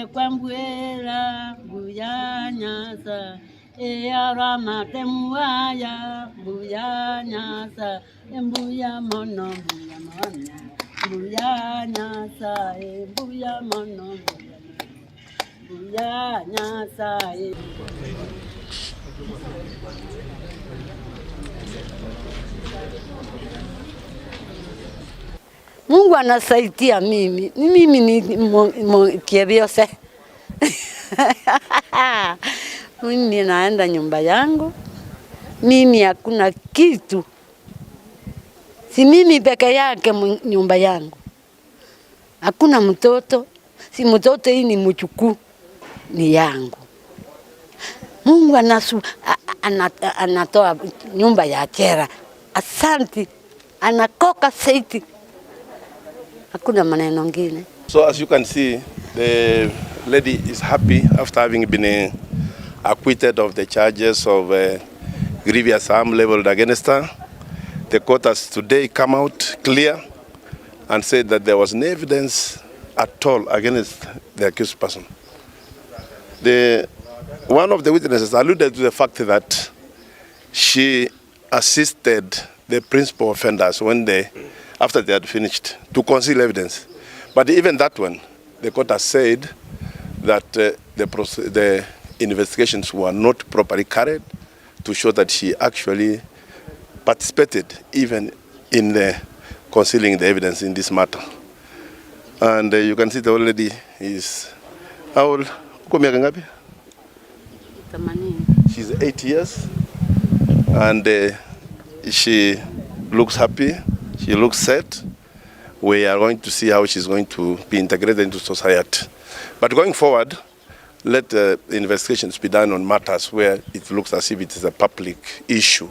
kwambuela buya nyasa arama temuaya buya nyasa buya mono buya nyasa buya mono buya nyasa. Mungu anasaidia mimi ni kivyose. Mimi naenda nyumba yangu, mimi hakuna kitu, si mimi peke yake nyumba yangu, hakuna mtoto, si mtoto hii ni mjukuu, ni yangu. Mungu anatoa nyumba ya chera, asanti, anakoka saiti. Hakuna maneno ngine. So as you can see, the lady is happy after having been acquitted of the charges of grievous harm leveled against her. The court has today come out clear and said that there was no evidence at all against the accused person. One of the witnesses alluded to the fact that she assisted the principal offenders when after they had finished, to conceal evidence. But even that one, the court has said that the investigations were not properly carried to show that she actually participated even in concealing the evidence in this matter. And you can see the old lady is, how old? She's 8 years, and she looks happy. She looks set. We are going to see how she's going to be integrated into society. But going forward, let the investigations be done on matters where it looks as if it is a public issue,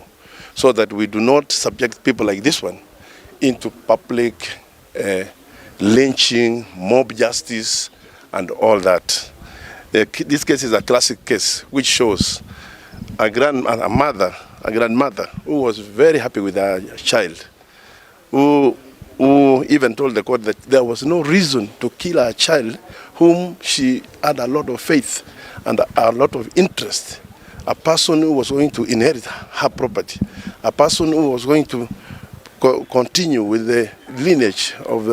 so that we do not subject people like this one into public lynching, mob justice, and all that. This case is a classic case which shows a grandmother who was very happy with her child, who even told the court that there was no reason to kill her child, whom she had a lot of faith and a lot of interest. A person who was going to inherit her property, a person who was going to continue with the lineage of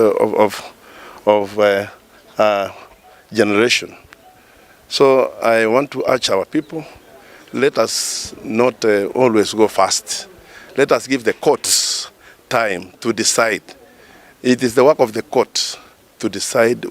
her generation. So I want to urge our people, let us not always go fast. Let us give the courts time to decide. It is the work of the court to decide